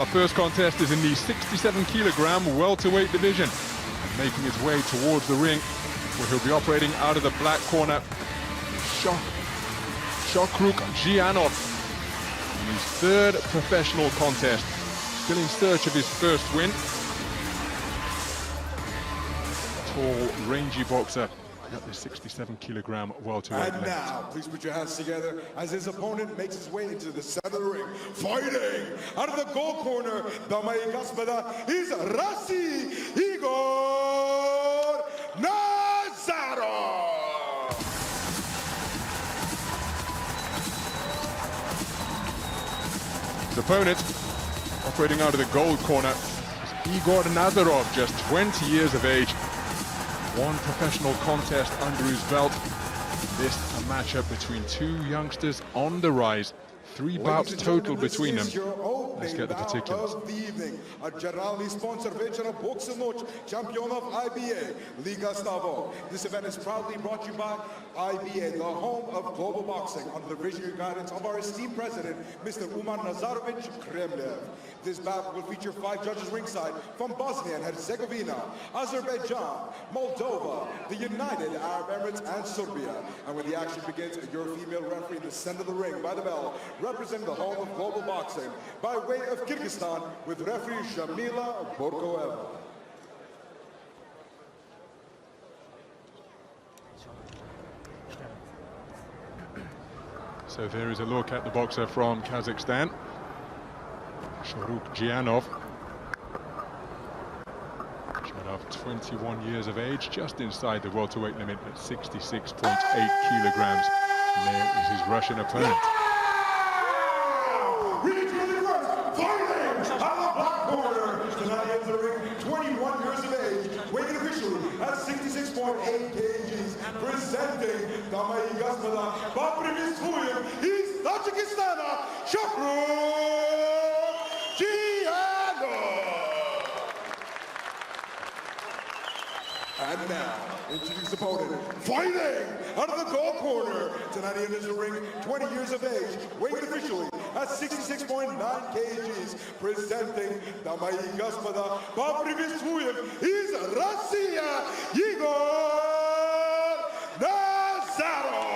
Our first contest is in the 67-kilogram welterweight division. Making his way towards the ring, where he'll be operating out of the black corner, Shohrukh Jiyanov. In his third professional contest, still in search of his first win. Tall, rangy boxer at the 67-kilogram welterweight. And now, please put your hands together as his opponent makes his way into the center of the ring. Fighting out of the gold corner, дамы и господа, is Russi Egor Nazarov. His opponent, operating out of the gold corner, is Egor Nazarov, just 20 years of age. One professional contest under his belt. This a matchup between two youngsters on the rise. 3 bouts total between them. Let's get the particulars. Of the evening, a generally sponsored вечера бокса ночь чемпионов IBA, Liga Stavo. This event is proudly brought to you by IBA, the home of global boxing, under the visionary guidance of our esteemed president, Mr. Egor Nazarovich Kremlev. This bout will feature 5 judges ringside from Bosnia and Herzegovina, Azerbaijan, Moldova, the United Arab Emirates, and Serbia. And when the action begins, your female referee in the center of the ring by the bell, representing the home of global boxing, by way of Kyrgyzstan, with referee Shamila Borkoeva. So there is a look at the boxer from Kazakhstan, Shohrukh Jiyanov. Jiyanov, 21 years of age, just inside the welterweight limit at 66.8 kilograms. And there is his Russian opponent. Tonight in the ring, 21 years of age, weighing officially at 66.8 kgs, presenting, дамы и господа, поприветствуем из Таджикистана, Shohrukh Jiyanov. And now, introduce opponent, fighting out of the gold corner. Tonight he enters the ring, 20 years of age, weighing officially at 66.9 kgs, presenting, дамы и господа, поприветствуем из России, Egor Nazarov.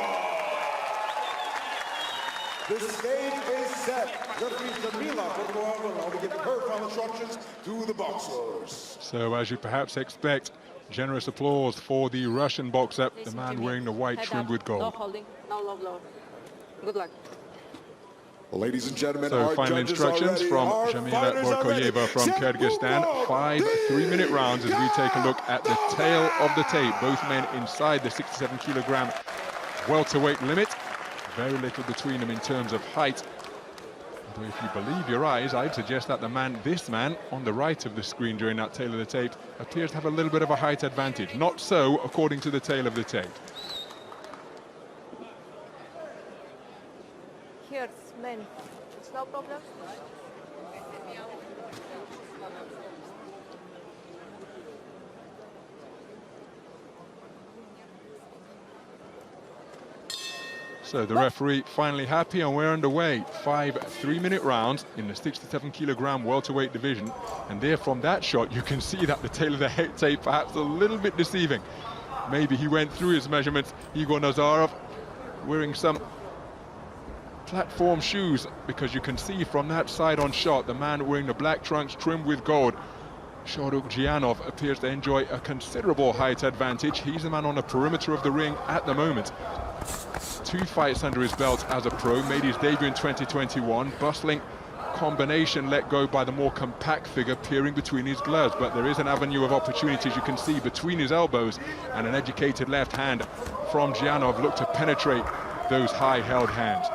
The stage is set. Referee Shamila Borkoeva will be giving her final instructions to the boxers. So, as you perhaps expect, generous applause for the Russian boxer, the man wearing the white trimmed with gold. No holding, no low blow. Good luck. Well, ladies and gentlemen, so our final instructions from Shamila Borkoeva from Kyrgyzstan. 5 3-minute rounds as we take a look at the tail of the tape. Both men inside the 67-kilogram welterweight limit. Very little between them in terms of height. Although if you believe your eyes, I'd suggest that this man on the right of the screen during that tail of the tape appears to have a little bit of a height advantage. Not so according to the tail of the tape. Here, man, it's no problem. So the referee finally happy, and we're underway. 5 3-minute rounds in the 67-kilogram welterweight division. And there from that shot, you can see that the tail of the tape perhaps a little bit deceiving. Maybe he went through his measurements. Egor Nazarov wearing some platform shoes, because you can see from that side on shot, the man wearing the black trunks trimmed with gold, Shohrukh Jiyanov, appears to enjoy a considerable height advantage. He's the man on the perimeter of the ring at the moment. 2 fights under his belt as a pro, made his debut in 2021. Bustling combination let go by the more compact figure peering between his gloves, but there is an avenue of opportunities, you can see, between his elbows, and an educated left hand from Jiyanov looked to penetrate those high-held hands.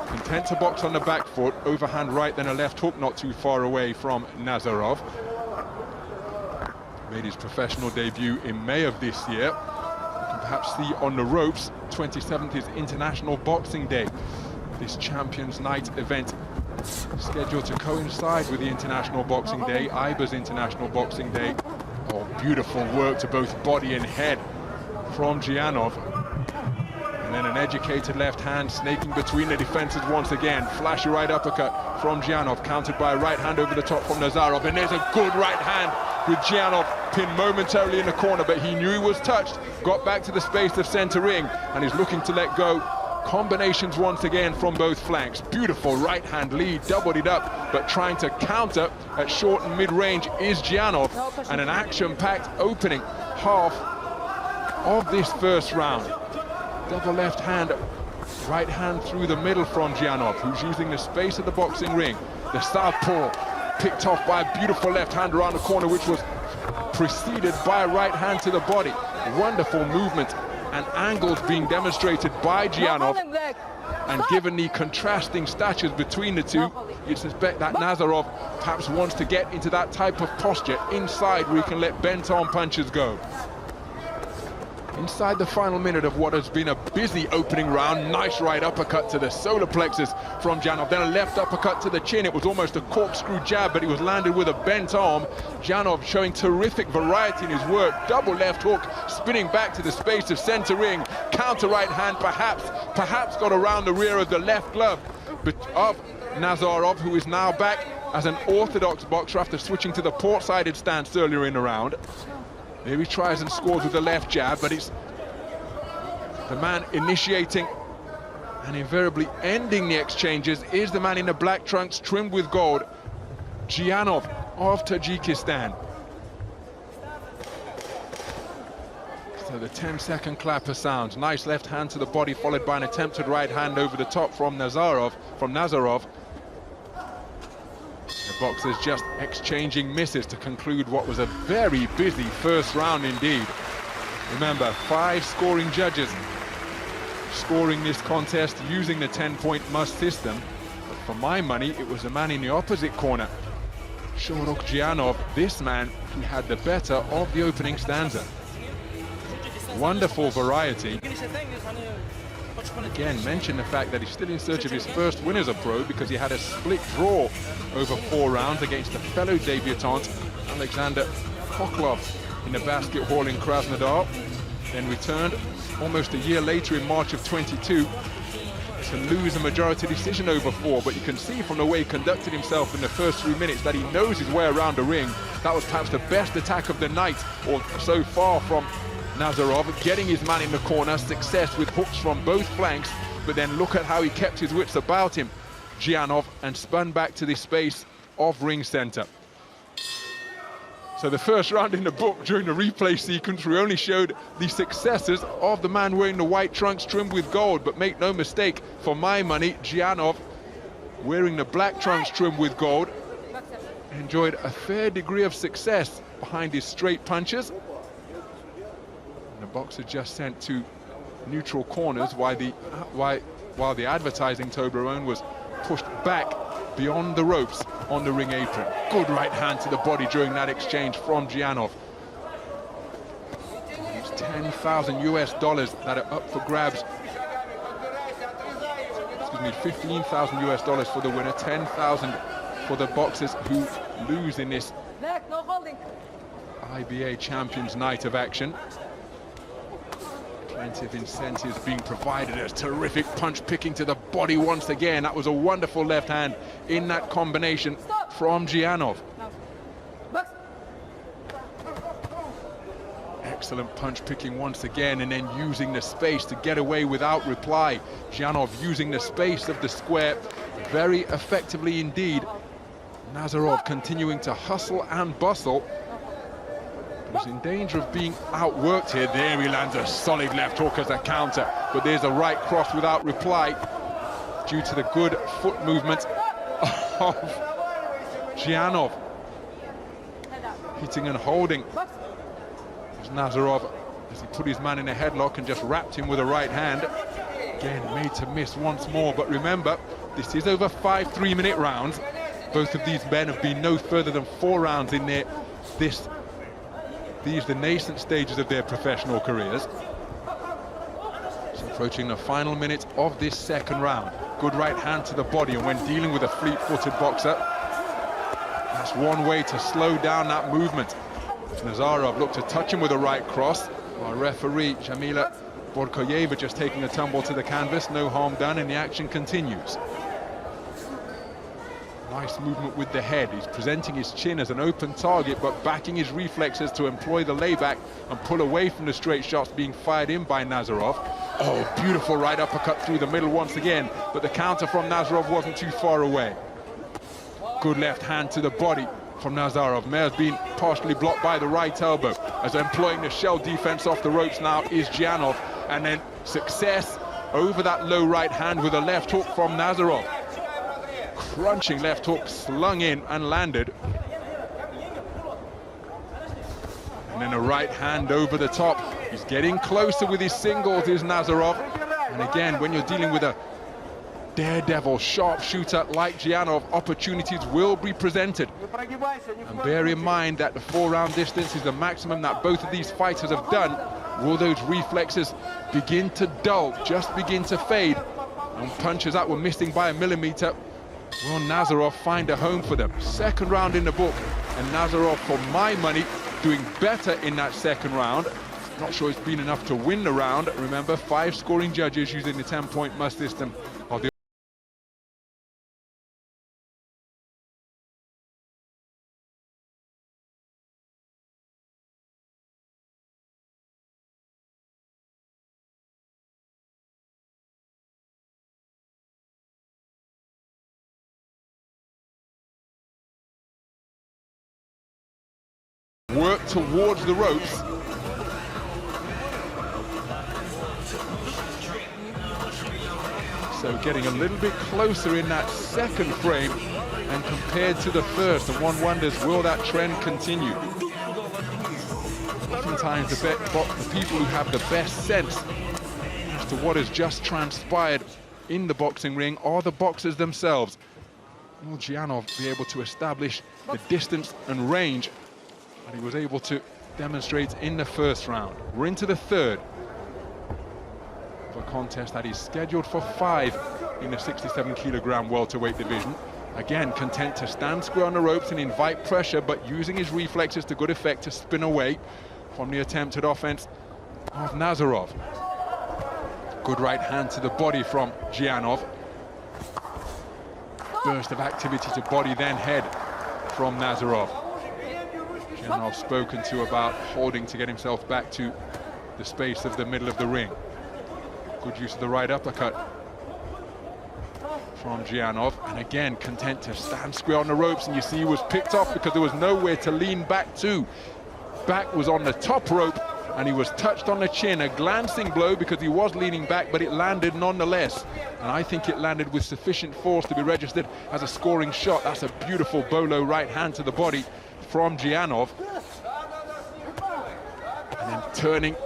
Content to box on the back foot, overhand right, then a left hook not too far away from Nazarov. Made his professional debut in May of this year. You can perhaps see on the ropes, 27th is International Boxing Day. This Champions Night event scheduled to coincide with the International Boxing Day, IBA's International Boxing Day. Oh, beautiful work to both body and head from Jiyanov. And then an educated left hand snaking between the defenses once again. Flashy right uppercut from Jiyanov, countered by a right hand over the top from Nazarov. And there's a good right hand with Jiyanov pinned momentarily in the corner, but he knew he was touched. Got back to the space of center ring and is looking to let go. Combinations once again from both flanks. Beautiful right hand lead, doubled it up, but trying to counter at short and mid-range is Jiyanov. And an action-packed opening half of this first round. Double left hand, right hand through the middle from Jiyanov, who's using the space of the boxing ring. The southpaw picked off by a beautiful left hand around the corner, which was preceded by a right hand to the body. Wonderful movement and angles being demonstrated by Jiyanov. And given the contrasting statures between the two, you'd suspect that Nazarov perhaps wants to get into that type of posture inside where he can let bent arm punches go. Inside the final minute of what has been a busy opening round, nice right uppercut to the solar plexus from Jiyanov, then a left uppercut to the chin. It was almost a corkscrew jab, but he was landed with a bent arm. Jiyanov showing terrific variety in his work. Double left hook, spinning back to the space of center ring. Counter right hand, perhaps got around the rear of the left glove of Nazarov, who is now back as an orthodox boxer after switching to the port-sided stance earlier in the round. There he tries and scores with the left jab, but it's the man initiating and invariably ending the exchanges is the man in the black trunks trimmed with gold, Jiyanov of Tajikistan. So the 10-second clapper sounds. Nice left hand to the body, followed by an attempted right hand over the top from Nazarov. The boxers just exchanging misses to conclude what was a very busy first round indeed. Remember, 5 scoring judges scoring this contest using the 10-point must system. But for my money, it was the man in the opposite corner, Shohrukh Jiyanov, this man who had the better of the opening stanza. Wonderful variety. Again, mention the fact that he's still in search of his first win as a pro, because he had a split draw over 4 rounds against a fellow debutant, Alexander Koklov, in the basket hall in Krasnodar. Then returned almost a year later in March of 22 to lose a majority decision over 4. But you can see from the way he conducted himself in the first 3 minutes that he knows his way around the ring. That was perhaps the best attack of the night, or so far, from Nazarov, getting his man in the corner, success with hooks from both flanks, but then look at how he kept his wits about him, Jiyanov, and spun back to the space of ring center. So the first round in the book, during the replay sequence, we only showed the successes of the man wearing the white trunks trimmed with gold, but make no mistake, for my money, Jiyanov, wearing the black trunks trimmed with gold, enjoyed a fair degree of success behind his straight punches. The boxer just sent to neutral corners while the advertising Toblerone was pushed back beyond the ropes on the ring apron. Good right hand to the body during that exchange from Jiyanov. It's $10,000 that are up for grabs. Excuse me, $15,000 for the winner, $10,000 for the boxers who lose in this IBA Champions Night of action. Plenty of incentives being provided. There's terrific punch picking to the body once again. That was a wonderful left hand in that combination from Jiyanov. Excellent punch picking once again, and then using the space to get away without reply. Jiyanov using the space of the square very effectively indeed. Nazarov continuing to hustle and bustle. Was in danger of being outworked here. There he lands a solid left hook as a counter, but there's a right cross without reply due to the good foot movement of Jiyanov. Hitting and holding as Nazarov, as he put his man in a headlock and just wrapped him with a right hand. Again, made to miss once more, but remember, this is over 5 3-minute rounds. Both of these men have been no further than 4 rounds in these the nascent stages of their professional careers. So approaching the final minute of this second round. Good right hand to the body, and when dealing with a fleet-footed boxer, that's one way to slow down that movement. Nazarov looked to touch him with a right cross, while referee Jamila Borkoyeva just taking a tumble to the canvas, no harm done, and the action continues. Nice movement with the head. He's presenting his chin as an open target, but backing his reflexes to employ the layback and pull away from the straight shots being fired in by Nazarov. Oh, beautiful right uppercut through the middle once again, but the counter from Nazarov wasn't too far away. Good left hand to the body from Nazarov. Mayor's been partially blocked by the right elbow. As employing the shell defense off the ropes now is Jiyanov, and then success over that low right hand with a left hook from Nazarov. Crunching left hook slung in and landed. And then a right hand over the top. He's getting closer with his singles, is Nazarov. And again, when you're dealing with a daredevil sharpshooter like Jiyanov, opportunities will be presented. And bear in mind that the 4-round distance is the maximum that both of these fighters have done. Will those reflexes begin to dull, just begin to fade? And punches that were missing by a millimeter, will Nazarov find a home for them? Second round in the book, and Nazarov, for my money, doing better in that second round. Not sure it's been enough to win the round. Remember, 5 scoring judges using the 10-point must system of the work towards the ropes. So getting a little bit closer in that second frame and compared to the first, and one wonders, will that trend continue? Oftentimes the people who have the best sense as to what has just transpired in the boxing ring are the boxers themselves. Will Jiyanov be able to establish the distance and range that he was able to demonstrate in the first round? We're into the third of a contest that is scheduled for 5 in the 67-kilogram welterweight division. Again, content to stand square on the ropes and invite pressure, but using his reflexes to good effect to spin away from the attempted offense of Nazarov. Good right hand to the body from Jiyanov. Burst of activity to body, then head from Nazarov. Jiyanov spoken to about holding to get himself back to the space of the middle of the ring. Good use of the right uppercut from Jiyanov, and again content to stand square on the ropes, and you see he was picked off because there was nowhere to lean back to. Back was on the top rope and he was touched on the chin, a glancing blow because he was leaning back, but it landed nonetheless, and I think it landed with sufficient force to be registered as a scoring shot. That's a beautiful bolo right hand to the body from Jiyanov, and then turning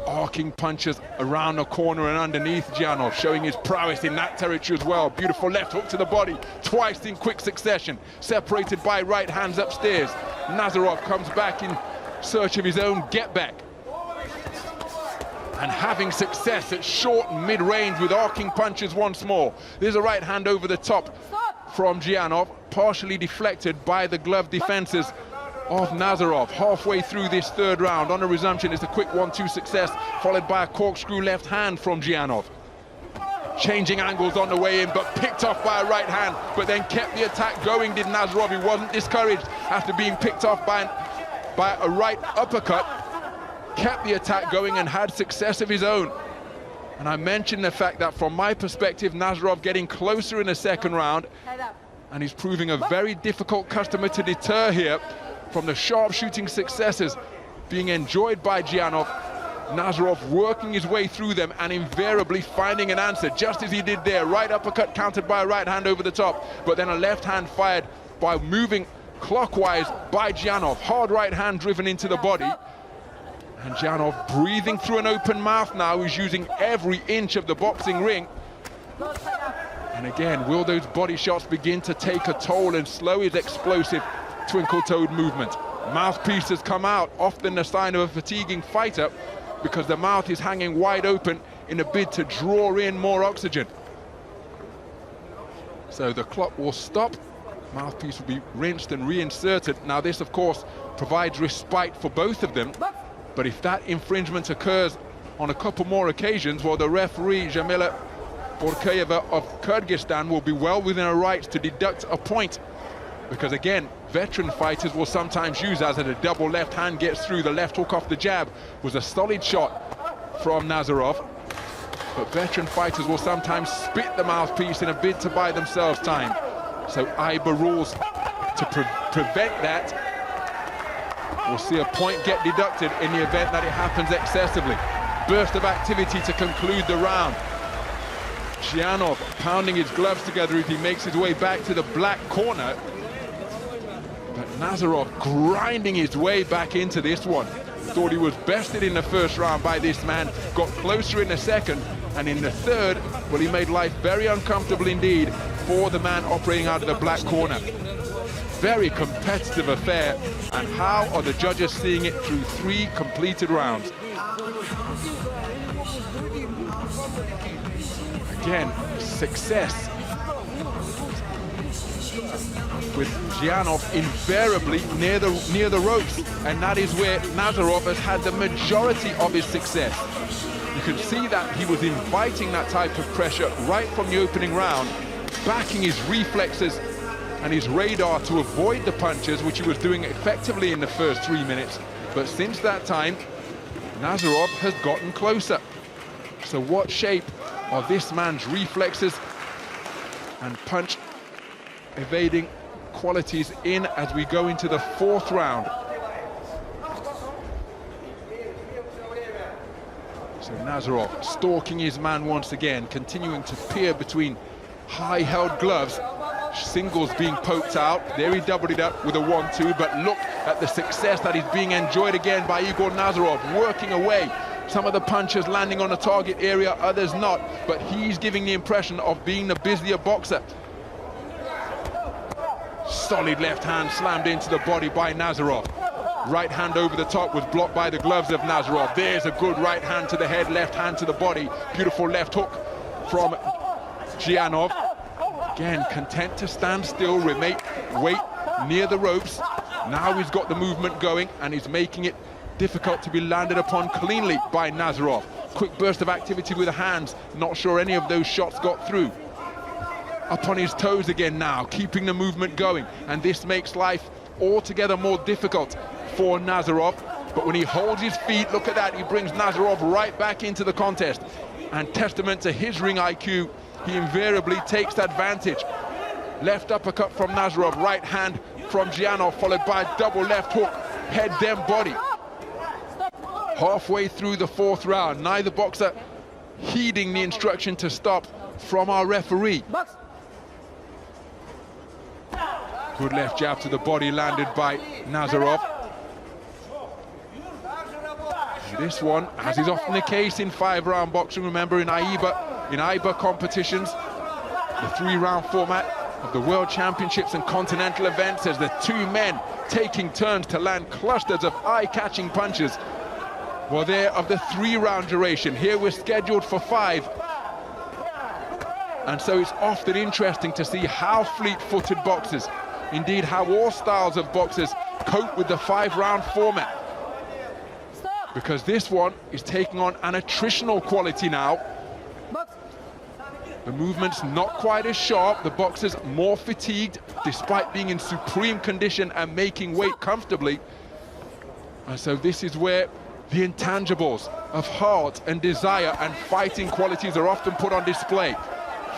arcing punches around the corner and underneath Jiyanov, showing his prowess in that territory as well. Beautiful left hook to the body, twice in quick succession, separated by right hands upstairs. Nazarov comes back in search of his own get back, and having success at short and mid-range with arcing punches once more. There's a right hand over the top from Jiyanov, partially deflected by the glove defenses of Nazarov. Halfway through this third round, on a resumption, it's a quick 1-2 success, followed by a corkscrew left hand from Jiyanov. Changing angles on the way in, but picked off by a right hand, but then kept the attack going, did Nazarov. He wasn't discouraged after being picked off by a right uppercut, kept the attack going and had success of his own. And I mentioned the fact that from my perspective, Nazarov getting closer in the second round, and he's proving a very difficult customer to deter here from the sharpshooting successes being enjoyed by Jiyanov. Nazarov working his way through them and invariably finding an answer, just as he did there. Right uppercut countered by a right hand over the top, but then a left hand fired by moving clockwise by Jiyanov. Hard right hand driven into the body. And Jiyanov breathing through an open mouth now. He's using every inch of the boxing ring. And again, will those body shots begin to take a toll and slow his explosive twinkle-toed movement? Mouthpiece has come out, often a sign of a fatiguing fighter, because the mouth is hanging wide open in a bid to draw in more oxygen. So the clock will stop. Mouthpiece will be rinsed and reinserted. Now this, of course, provides respite for both of them. But if that infringement occurs on a couple more occasions, well, the referee, Jamila Borkayeva of Kyrgyzstan, will be well within her rights to deduct a point. Because again, veteran fighters will sometimes use as a double left hand gets through. The left hook off the jab was a solid shot from Nazarov. But veteran fighters will sometimes spit the mouthpiece in a bid to buy themselves time. So IBA rules to prevent that. We'll see a point get deducted in the event that it happens excessively. Burst of activity to conclude the round. Jiyanov pounding his gloves together as he makes his way back to the black corner. But Nazarov grinding his way back into this one. Thought he was bested in the first round by this man, got closer in the second, and in the third, well, he made life very uncomfortable indeed for the man operating out of the black corner. Very competitive affair, and how are the judges seeing it through 3 completed rounds? Again, success with Jiyanov invariably near the ropes, and that is where Nazarov has had the majority of his success. You can see that he was inviting that type of pressure right from the opening round, backing his reflexes and his radar to avoid the punches, which he was doing effectively in the first 3 minutes. But since that time, Nazarov has gotten closer. So what shape are this man's reflexes and punch evading qualities in as we go into the 4th round? So Nazarov stalking his man once again, continuing to peer between high-held gloves. Singles being poked out. There he doubled it up with a 1-2, but look at the success that is being enjoyed again by Egor Nazarov, working away. Some of the punches landing on the target area, others not, but he's giving the impression of being the busier boxer. Solid left hand slammed into the body by Nazarov. Right hand over the top was blocked by the gloves of Nazarov. There's a good right hand to the head, left hand to the body. Beautiful left hook from Jiyanov. Again, content to stand still, wait near the ropes. Now he's got the movement going, and he's making it difficult to be landed upon cleanly by Nazarov. Quick burst of activity with the hands. Not sure any of those shots got through. Up on his toes again now, keeping the movement going. And this makes life altogether more difficult for Nazarov. But when he holds his feet, look at that, he brings Nazarov right back into the contest. And testament to his ring IQ, he invariably takes advantage. Left uppercut from Nazarov, right hand from Jiyanov, followed by a double left hook, head then body. Halfway through the 4th round, neither boxer heeding the instruction to stop from our referee. Good left jab to the body landed by Nazarov. And this one, as is often the case in 5-round boxing, remember in IBA competitions, the 3-round format of the World Championships and continental events, as the 2 men taking turns to land clusters of eye-catching punches. Well, they're of the 3-round duration. Here we're scheduled for 5. And so it's often interesting to see how fleet-footed boxers, indeed how all styles of boxers, cope with the 5-round format. Because this one is taking on an attritional quality now. The movement's not quite as sharp, the boxer's more fatigued, despite being in supreme condition and making weight comfortably. And so this is where the intangibles of heart and desire and fighting qualities are often put on display.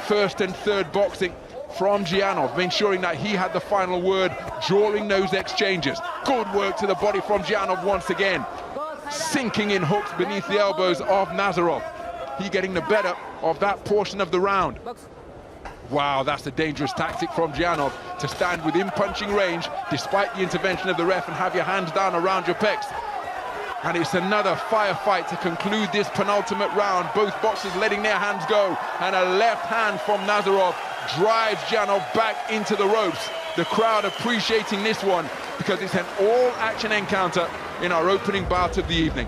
1st and 3rd boxing from Jiyanov, ensuring that he had the final word during those exchanges. Good work to the body from Jiyanov once again. Sinking in hooks beneath the elbows of Nazarov. He getting the better of that portion of the round. Wow, that's a dangerous tactic from Jiyanov, to stand within punching range despite the intervention of the ref and have your hands down around your pecs. And it's another firefight to conclude this penultimate round. Both boxers letting their hands go, and a left hand from Nazarov drives Jiyanov back into the ropes. The crowd appreciating this one because it's an all-action encounter in our opening bout of the evening.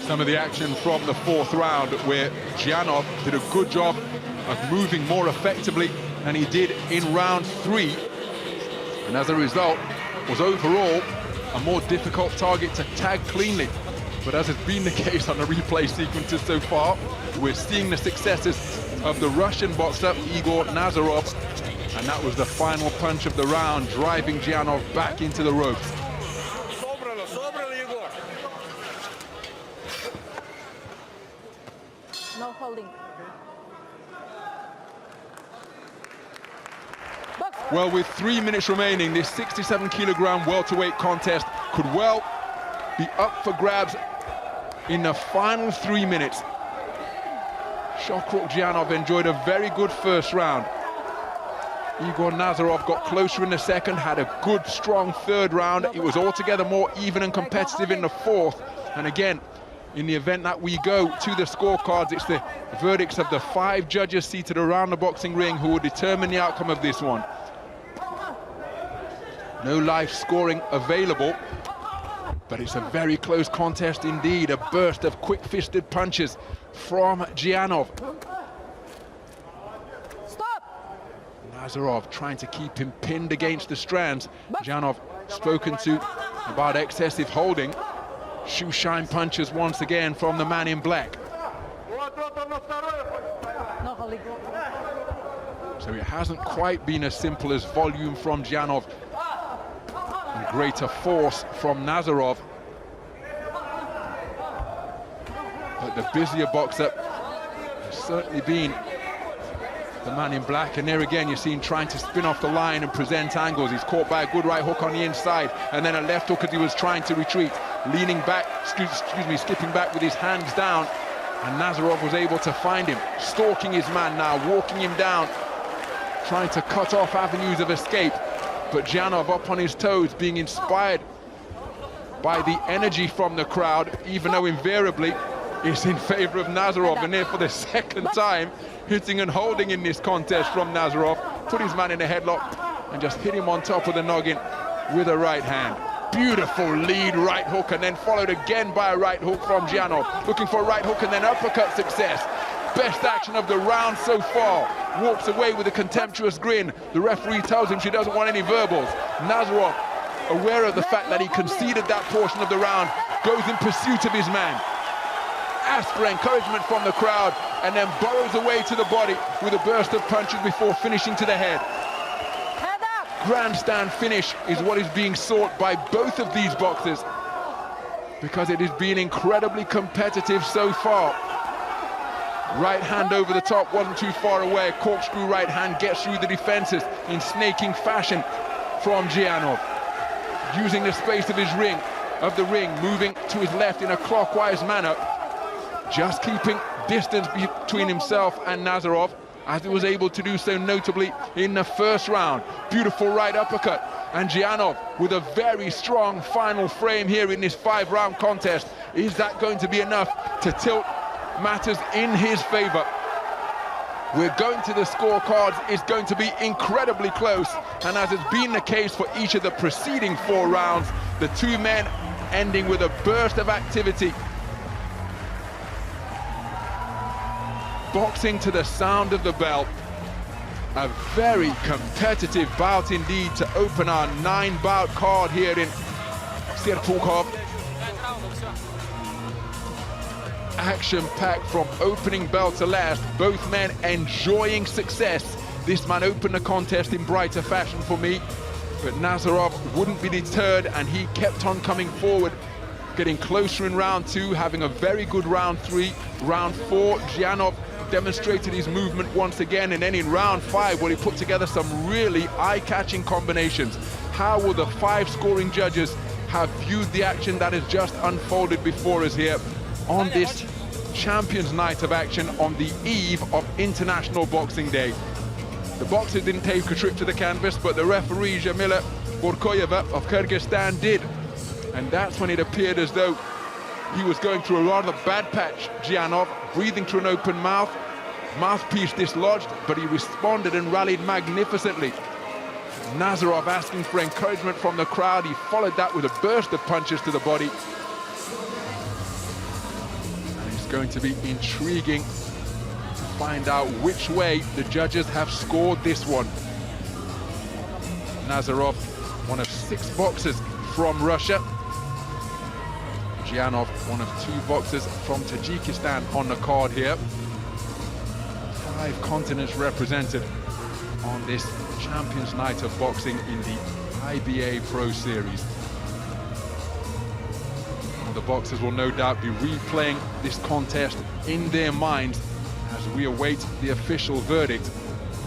Some of the action from the fourth round where Jiyanov did a good job of moving more effectively than he did in round 3, and as a result was overall a more difficult target to tag cleanly. But as has been the case on the replay sequences so far, we're seeing the successes of the Russian boxer Egor Nazarov, and that was the final punch of the round, driving Jiyanov back into the ropes. No holding. Well, with 3 minutes remaining, this 67-kilogram welterweight contest could well be up for grabs in the final 3 minutes. Shohrukh Jiyanov enjoyed a very good first round. Egor Nazarov got closer in the second, had a good, strong third round. It was altogether more even and competitive in the fourth. And again, in the event that we go to the scorecards, it's the verdicts of the 5 judges seated around the boxing ring who will determine the outcome of this one. No live scoring available, but it's a very close contest indeed. A burst of quick-fisted punches from Jiyanov. Stop! Nazarov trying to keep him pinned against the strands. Jiyanov spoken to about excessive holding. Shoe shine punches once again from the man in black. No holding. So it hasn't quite been as simple as volume from Jiyanov and greater force from Nazarov. But the busier boxer has certainly been the man in black, and there again you see him trying to spin off the line and present angles. He's caught by a good right hook on the inside, and then a left hook as he was trying to retreat, leaning back, skipping back with his hands down, and Nazarov was able to find him, stalking his man now, walking him down, trying to cut off avenues of escape. But Jiyanov up on his toes, being inspired by the energy from the crowd, even though invariably it's in favor of Nazarov, and there for the second time hitting and holding in this contest from Nazarov. Put his man in a headlock and just hit him on top of the noggin with a right hand. Beautiful lead right hook, and then followed again by a right hook from Jiyanov. Looking for a right hook and then uppercut success. Best action of the round so far. Walks away with a contemptuous grin. The referee tells him she doesn't want any verbals. Nazarov, aware of the fact that he conceded that portion of the round, goes in pursuit of his man. Asks for encouragement from the crowd, and then burrows away to the body with a burst of punches before finishing to the head. Head up! Grandstand finish is what is being sought by both of these boxers, because it has been incredibly competitive so far. Right hand over the top, wasn't too far away. Corkscrew right hand gets through the defenses in snaking fashion from Jiyanov. Using the space of his ring, moving to his left in a clockwise manner. Just keeping distance between himself and Nazarov, as he was able to do so notably in the first round. Beautiful right uppercut, and Jiyanov with a very strong final frame here in this 5-round contest. Is that going to be enough to tilt matters in his favor? We're going to the scorecards. It's going to be incredibly close, and as has been the case for each of the preceding 4 rounds, the 2 men ending with a burst of activity. Boxing to the sound of the bell. A very competitive bout indeed to open our 9-bout card here in Serpukhov. Action-packed from opening bell to last, both men enjoying success. This man opened the contest in brighter fashion for me, but Nazarov wouldn't be deterred, and he kept on coming forward, getting closer in round 2, having a very good round 3. Round 4, Jiyanov demonstrated his movement once again, and then in round 5, well, he put together some really eye-catching combinations. How will the 5 scoring judges have viewed the action that has just unfolded before us here on this Champions Night of action on the eve of International Boxing Day? The boxers didn't take a trip to the canvas, but the referee Jamila Borkoyeva of Kyrgyzstan did, and that's when it appeared as though he was going through a rather bad patch. Jiyanov breathing through an open mouth, mouthpiece dislodged, but he responded and rallied magnificently. Nazarov asking for encouragement from the crowd. He followed that with a burst of punches to the body. going to be intriguing to find out which way the judges have scored this one. Nazarov, one of 6 boxers from Russia. Jiyanov, one of 2 boxers from Tajikistan on the card here. 5 continents represented on this Champions Night of Boxing in the IBA Pro Series. And the boxers will no doubt be replaying this contest in their minds as we await the official verdict.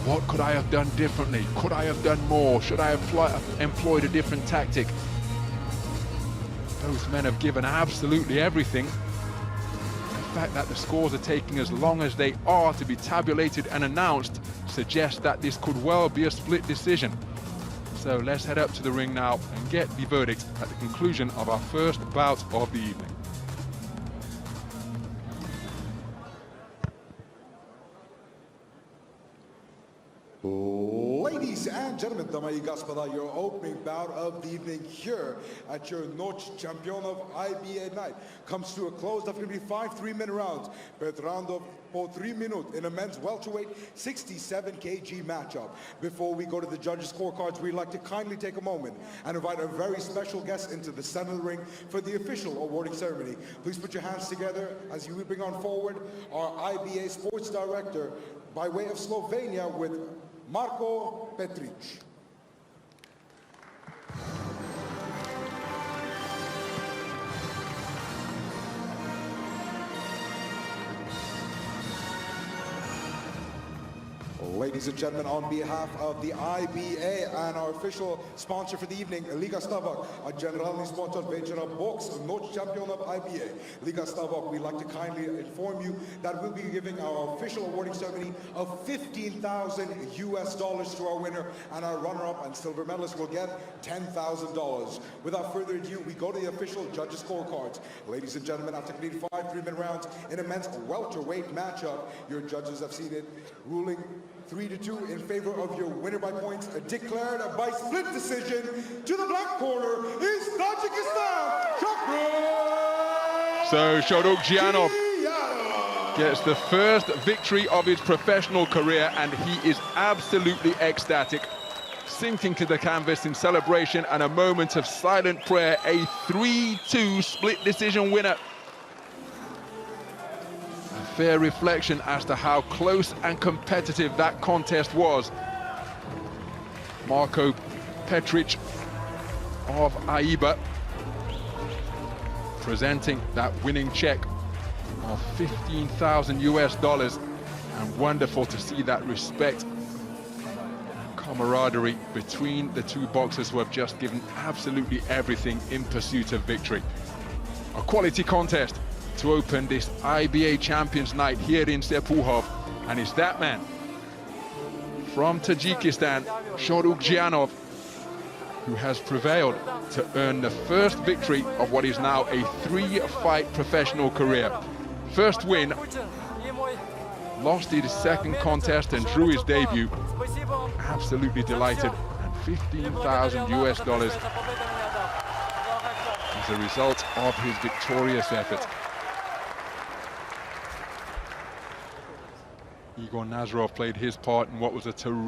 What could I have done differently? Could I have done more? Should I have employed a different tactic? Both men have given absolutely everything. The fact that the scores are taking as long as they are to be tabulated and announced suggests that this could well be a split decision. So let's head up to the ring now and get the verdict at the conclusion of our first bout of the evening. Ladies and gentlemen, дамы и господа, your opening bout of the evening here at your Noche Championov IBA night comes to a close. That's going to be 5 3-minute rounds. Per round of 3 minutes in a men's welterweight 67 kg matchup. Before we go to the judges' scorecards, we'd like to kindly take a moment and invite a very special guest into the center of the ring for the official awarding ceremony. Please put your hands together as you bring on forward our IBA sports director by way of Slovenia with Marko Petric. Ladies and gentlemen, on behalf of the IBA and our official sponsor for the evening, Liga Stavok, a generalny sponsor večera box Noche Championov IBA. Liga Stavok, we'd like to kindly inform you that we'll be giving our official awarding ceremony of $15,000 US to our winner, and our runner-up and silver medalist will get $10,000. Without further ado, we go to the official judges' scorecards. Ladies and gentlemen, after completing 5 3-minute rounds in a men's welterweight matchup, your judges have seen it, ruling 3-2 in favor of your winner by points, declared by split decision. To the black corner is Tadjikistan, Shohrukh. So Shohrukh Jiyanov gets the first victory of his professional career, and he is absolutely ecstatic. Sinking to the canvas in celebration and a moment of silent prayer, a 3-2 split decision winner. Fair reflection as to how close and competitive that contest was. Marko Petric of IBA presenting that winning check of $15,000 US, and wonderful to see that respect and camaraderie between the 2 boxers who have just given absolutely everything in pursuit of victory. A quality contest to open this IBA Champions Night here in Serpukhov, and it's that man from Tajikistan, Shohrukh Jiyanov, who has prevailed to earn the first victory of what is now a 3-fight professional career. First win, lost his second contest and drew his debut. Absolutely delighted, and $15,000 US as a result of his victorious effort. Egor Nazarov played his part in what was a terrific